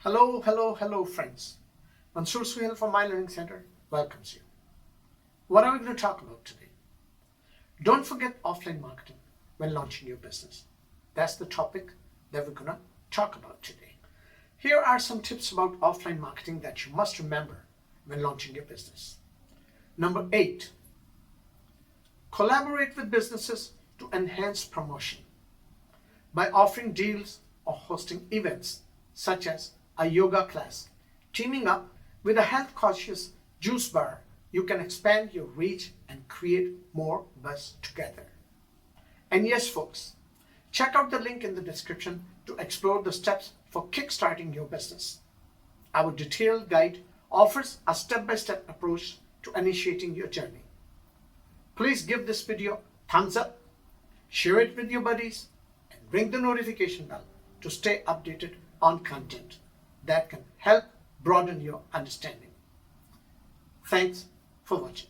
Hello, friends. Mansoor Suhail from My Learning Center welcomes you. What are we going to talk about today? Don't forget offline marketing when launching your business. That's the topic that we're going to talk about today. Here are some tips about offline marketing that you must remember when launching your business. Number 8, collaborate with businesses to enhance promotion by offering deals or hosting events such as a yoga class. Teaming up with a health conscious juice bar, you can expand your reach and create more buzz together. And yes, folks, check out the link in the description to explore the steps for kickstarting your business. Our detailed guide offers a step-by-step approach to initiating your journey. Please give this video thumbs up, share it with your buddies, and ring the notification bell to stay updated on content that can help broaden your understanding. Thanks for watching.